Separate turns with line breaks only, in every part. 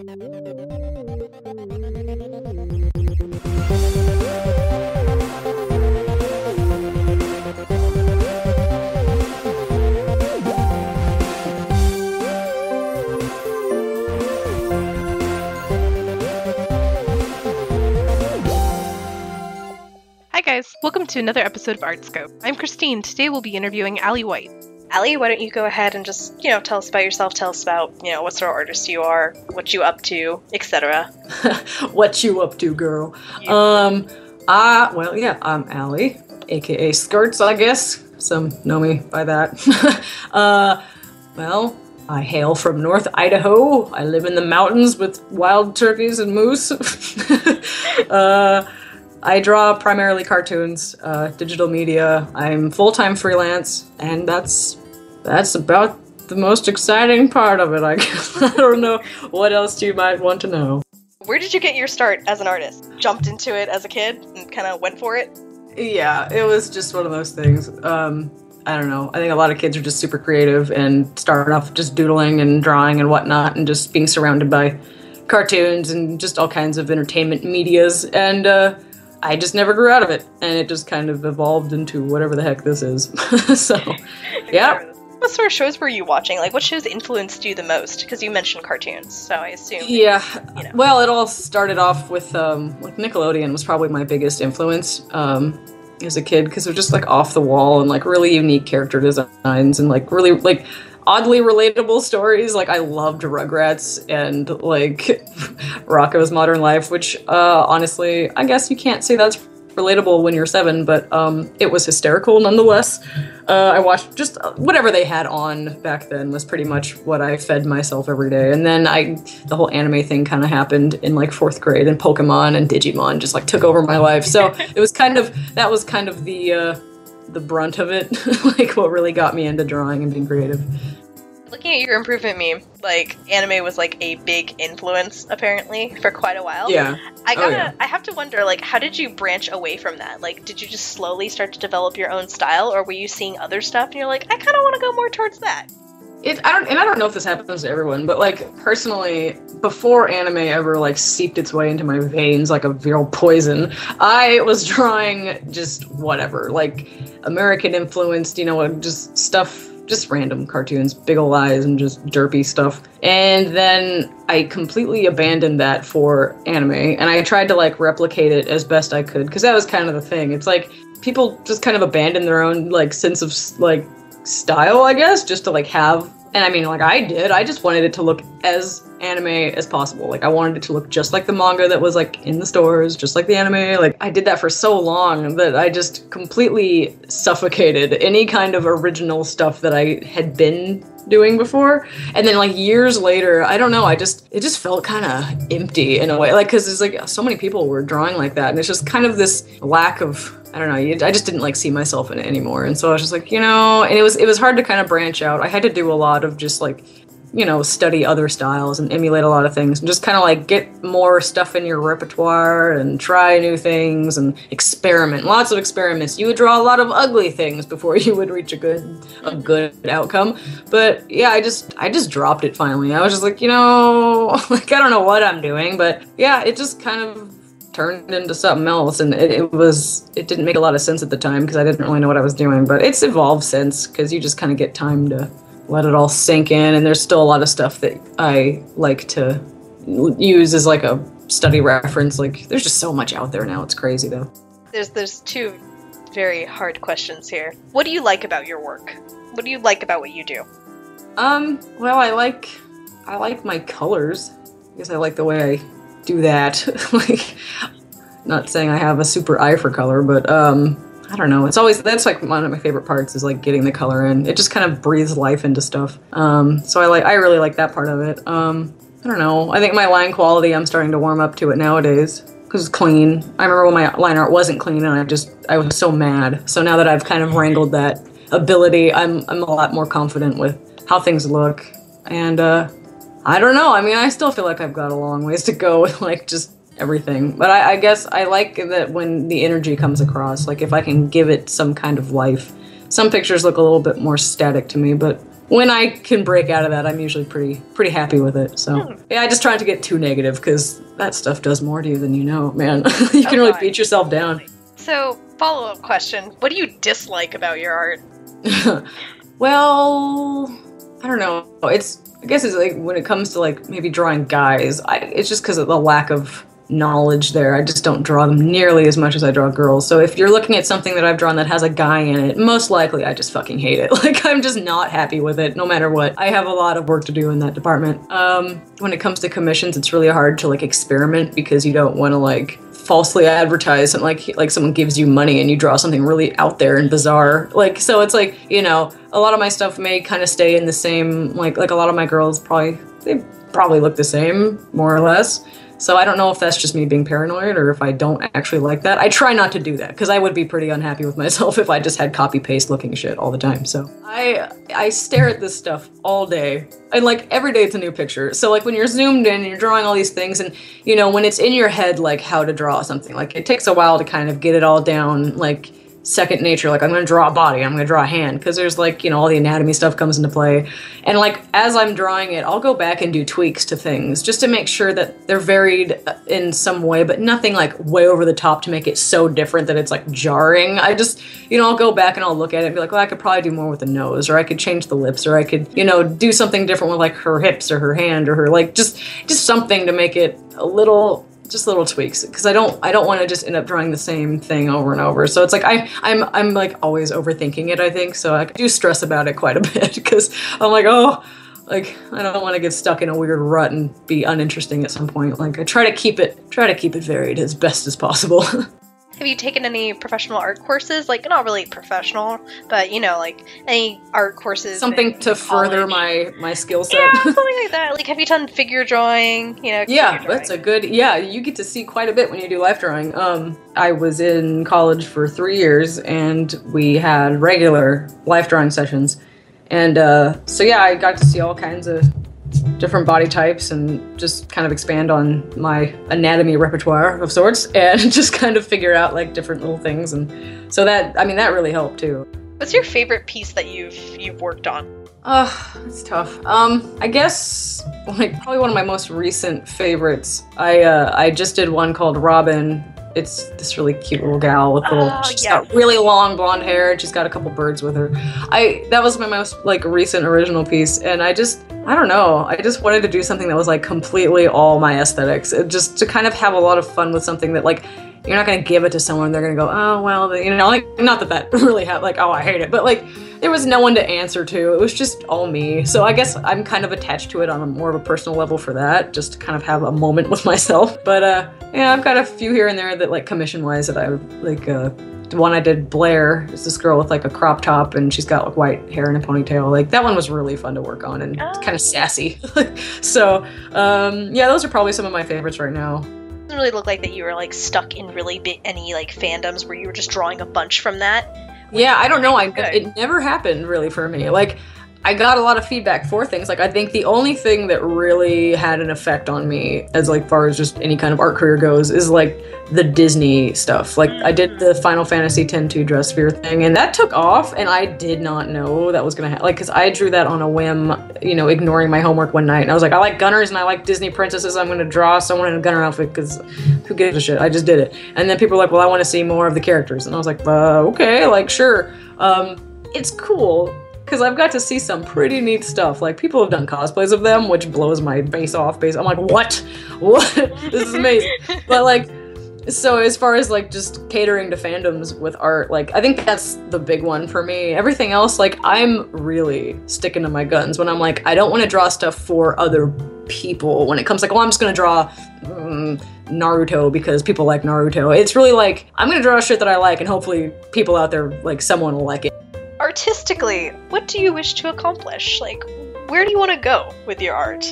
Hi guys, welcome to another episode of ArtScope. I'm Christine. Today we'll be interviewing Alli White. Alli, why don't you go ahead and just, tell us about yourself, tell us about, what sort of artist you are, what you up to, etc.
What you up to, girl?
Yeah.
I'm Alli, aka Skirtzzz, I guess. Some know me by that. I hail from North Idaho. I live in the mountains with wild turkeys and moose. I draw primarily cartoons, digital media. I'm full-time freelance, and that's about the most exciting part of it, I guess. I don't know what else you might want to know.
Where did you get your start as an artist? Jumped into it as a kid and kind of went for it?
Yeah, it was just one of those things. I don't know. I think a lot of kids are just super creative and start off just doodling and drawing and whatnot and just being surrounded by cartoons and just all kinds of entertainment medias. And I just never grew out of it, and it just kind of evolved into whatever the heck this is. So, yeah.
What sort of shows were you watching? Like, what shows influenced you the most? Because you mentioned cartoons, so I assume.
Yeah. Well, it all started off with, Nickelodeon was probably my biggest influence as a kid, because it was just, off the wall and, really unique character designs and, really, oddly relatable stories. I loved Rugrats and Rocko's Modern Life, which honestly, I guess you can't say that's relatable when you're 7, but it was hysterical nonetheless. I watched just whatever they had on back then was pretty much what I fed myself every day. And then the whole anime thing kind of happened in 4th grade, and Pokemon and Digimon just took over my life. So it was that was kind of the brunt of it, what really got me into drawing and being creative.
Looking at your improvement meme, anime was a big influence apparently for quite a while.
Yeah.
I have to wonder, how did you branch away from that? Did you just slowly start to develop your own style, or were you seeing other stuff and you're like, I kind of want to go more towards that?
I don't know if this happens to everyone, but personally, before anime ever seeped its way into my veins like a viral poison, I was drawing just whatever, American influenced, just stuff. Just random cartoons, big ol' eyes and just derpy stuff. And then I completely abandoned that for anime, and I tried to replicate it as best I could, because that was kind of the thing. It's people just kind of abandon their own sense of style, I guess, just to have. And I mean, I did. I just wanted it to look as anime as possible. I wanted it to look just like the manga that was in the stores, just like the anime. I did that for so long that I just completely suffocated any kind of original stuff that I had been doing before. And then years later, I don't know, it just felt kind of empty in a way. Because there's so many people were drawing like that, and it's just kind of this lack of, I don't know, I just didn't see myself in it anymore. And so I was just and it was hard to kind of branch out. I had to do a lot of just study other styles and emulate a lot of things and just kind of get more stuff in your repertoire and try new things and experiment. Lots of experiments. You would draw a lot of ugly things before you would reach a good outcome. But yeah, I just dropped it finally. I was just I don't know what I'm doing, but yeah, it just kind of turned into something else, and it didn't make a lot of sense at the time because I didn't really know what I was doing, but it's evolved since, because you just kind of get time to let it all sink in, and there's still a lot of stuff that I like to use as a study reference. There's just so much out there now. It's crazy though.
There's two very hard questions here. What do you like about your work? What do you like about what you do?
Well, I like my colors. I guess I like the way I do that. Not saying I have a super eye for color, but I don't know. That's one of my favorite parts is getting the color in. It just kind of breathes life into stuff. So I really like that part of it. I don't know. I think my line quality, I'm starting to warm up to it nowadays because it's clean. I remember when my line art wasn't clean, and I was so mad. So now that I've kind of wrangled that ability, I'm a lot more confident with how things look. And I don't know. I mean, I still feel like I've got a long ways to go with just everything. But I guess I like that when the energy comes across, if I can give it some kind of life. Some pictures look a little bit more static to me, but when I can break out of that, I'm usually pretty happy with it. So yeah, I just try not to get too negative because that stuff does more to you than you know, man. You can really beat yourself down.
So, follow-up question. What do you dislike about your art?
Well, I don't know. I guess it's like when it comes to like maybe drawing guys, it's just because of the lack of knowledge there. I just don't draw them nearly as much as I draw girls. So if you're looking at something that I've drawn that has a guy in it, most likely I just fucking hate it. Like, I'm just not happy with it, no matter what. I have a lot of work to do in that department. When it comes to commissions, it's really hard to like experiment because you don't want to like falsely advertise and like someone gives you money and you draw something really out there and bizarre. Like, so it's like, you know, a lot of my stuff may kind of stay in the same, like a lot of my girls they probably look the same, more or less. So I don't know if that's just me being paranoid or if I don't actually like that. I try not to do that because I would be pretty unhappy with myself if I just had copy-paste looking shit all the time. So I stare at this stuff all day. And like every day it's a new picture. So like when you're zoomed in and you're drawing all these things and, you know, when it's in your head like how to draw something, like it takes a while to kind of get it all down, like second nature. Like I'm going to draw a body, I'm going to draw a hand, because there's like, you know, all the anatomy stuff comes into play. And like as I'm drawing it, I'll go back and do tweaks to things just to make sure that they're varied in some way, but nothing like way over the top to make it so different that it's like jarring. I just, you know, I'll go back and I'll look at it and be like, well, I could probably do more with the nose, or I could change the lips, or I could, you know, do something different with like her hips or her hand or her, like just something to make it a little, just little tweaks, because I don't want to just end up drawing the same thing over and over. So it's like I'm like always overthinking it, I think. So I do stress about it quite a bit because I'm like, oh, like I don't want to get stuck in a weird rut and be uninteresting at some point. Like I try to keep it varied as best as possible.
Have you taken any professional art courses? Like, not really professional, but, you know, like, any art courses?
Something to further my skill set.
Yeah, something like that. Like, have you done figure drawing? You know,
yeah, that's a good, yeah, you get to see quite a bit when you do life drawing. I was in college for 3 years, and we had regular life drawing sessions. And so, yeah, I got to see all kinds of different body types and just kind of expand on my anatomy repertoire of sorts and just kind of figure out like different little things. And so that, I mean, that really helped too.
What's your favorite piece that you've worked on?
It's tough. I guess like probably one of my most recent favorites. I just did one called Robin. It's this really cute little gal with she's got really long blonde hair and she's got a couple birds with her. That was my most like recent original piece, and I don't know, I just wanted to do something that was like completely all my aesthetics, just to kind of have a lot of fun with something that like you're not going to give it to someone, they're going to go, oh well, you know, like not that really like, oh I hate it, but like there was no one to answer to. It was just all me. So I guess I'm kind of attached to it on a more of a personal level for that, just to kind of have a moment with myself. But yeah, I've got a few here and there that like commission-wise that I like. The one I did, Blair, is this girl with like a crop top and she's got like white hair and a ponytail. Like that one was really fun to work on and kind of sassy. So yeah, those are probably some of my favorites right now.
It doesn't really look like that you were like stuck in really any like fandoms where you were just drawing a bunch from that.
Yeah, I don't know. It never happened really for me. Like, I got a lot of feedback for things. Like, I think the only thing that really had an effect on me, as like far as just any kind of art career goes, is like the Disney stuff. Like, I did the Final Fantasy X-2 dress sphere thing, and that took off, and I did not know that was gonna happen. Like, because I drew that on a whim, you know, ignoring my homework one night, and I was like, I like gunners and I like Disney princesses. I'm gonna draw someone in a gunner outfit because who gives a shit? I just did it, and then people were like, well, I want to see more of the characters, and I was like, okay, like sure. It's cool. Because I've got to see some pretty neat stuff. Like, people have done cosplays of them, which blows my face off. I'm like, what? What? This is amazing. But, like, so as far as, like, just catering to fandoms with art, like, I think that's the big one for me. Everything else, like, I'm really sticking to my guns when I'm like, I don't want to draw stuff for other people. When it comes like, well, I'm just going to draw Naruto because people like Naruto. It's really like, I'm going to draw shit that I like, and hopefully people out there, like, someone will like it.
Artistically, what do you wish to accomplish? Like, where do you want to go with your art?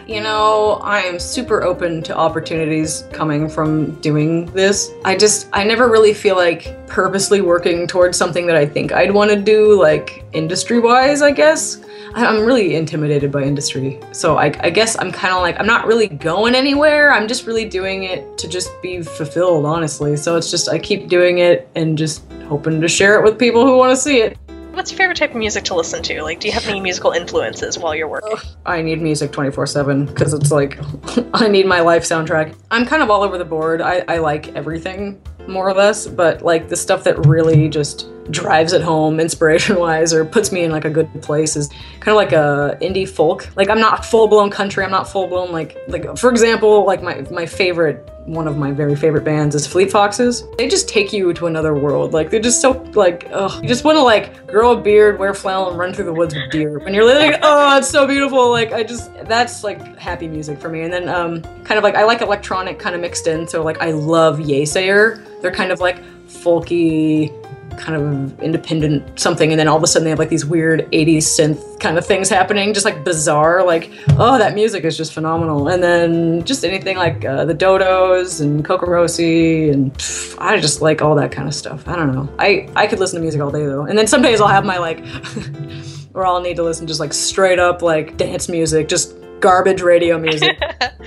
You know, I am super open to opportunities coming from doing this. I never really feel like purposely working towards something that I think I'd want to do, like industry-wise, I guess. I'm really intimidated by industry. So I guess I'm kind of like, I'm not really going anywhere. I'm just really doing it to just be fulfilled, honestly. So it's just, I keep doing it and just hoping to share it with people who want to see it.
What's your favorite type of music to listen to? Like, do you have any musical influences while you're working?
I need music 24/7 because it's like I need my life soundtrack. I'm kind of all over the board. I like everything more or less, but like the stuff that really just drives it home inspiration-wise or puts me in like a good place is kind of like a indie folk. Like I'm not full-blown country, I'm not full-blown like for example, like my favorite, one of my very favorite bands is Fleet Foxes. They just take you to another world. Like they're just so like, ugh. You just want to like grow a beard, wear flannel, and run through the woods with deer. And you're like, oh, it's so beautiful. Like that's like happy music for me. And then kind of like I like electronic kind of mixed in. So like I love Yesayer. They're kind of like folky, kind of independent something, and then all of a sudden they have like these weird 80s synth kind of things happening, just like bizarre, like, oh, that music is just phenomenal. And then just anything like the Dodos and Kokorosi, and I just like all that kind of stuff. I don't know. I could listen to music all day though. And then some days I'll have my like, or I'll need to listen just like straight up like dance music, just garbage radio music,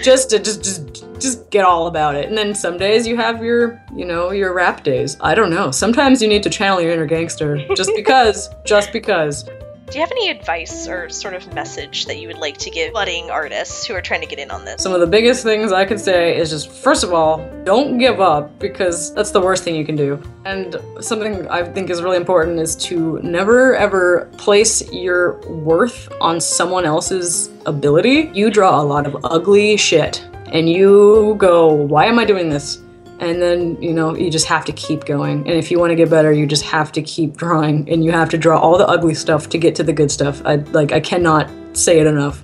just to just get all about it. And then some days you have your, you know, your rap days. I don't know. Sometimes you need to channel your inner gangster just because.
Do you have any advice or sort of message that you would like to give budding artists who are trying to get in on this?
Some of the biggest things I could say is just, first of all, don't give up, because that's the worst thing you can do. And something I think is really important is to never ever place your worth on someone else's ability. You draw a lot of ugly shit and you go, why am I doing this? And then, you know, you just have to keep going. And if you want to get better, you just have to keep drawing, and you have to draw all the ugly stuff to get to the good stuff. I cannot say it enough.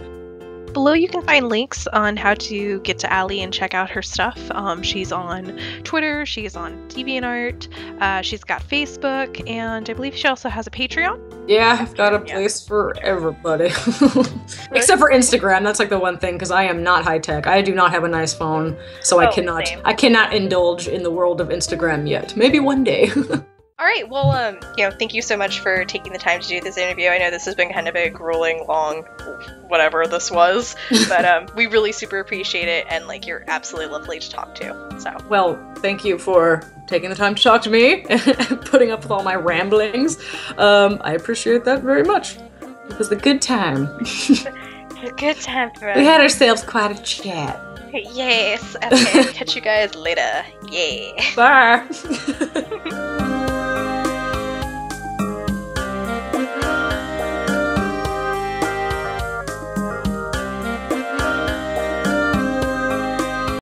Below you can find links on how to get to Alli and check out her stuff. She's on Twitter, she's on DeviantArt, she's got Facebook, and I believe she also has a Patreon.
Yeah, I've got a place for everybody. Except for Instagram, that's like the one thing, because I am not high tech. I do not have a nice phone, so I cannot indulge in the world of Instagram yet. Maybe one day.
All right, well, you know, thank you so much for taking the time to do this interview. I know this has been kind of a grueling, long, whatever this was, but we really super appreciate it, and like you're absolutely lovely to talk to. So,
well, thank you for taking the time to talk to me and putting up with all my ramblings. I appreciate that very much. It was a good time.
It's a good time for us.
We had ourselves quite a chat.
Yes. Okay, catch you guys later. Yeah.
Bye.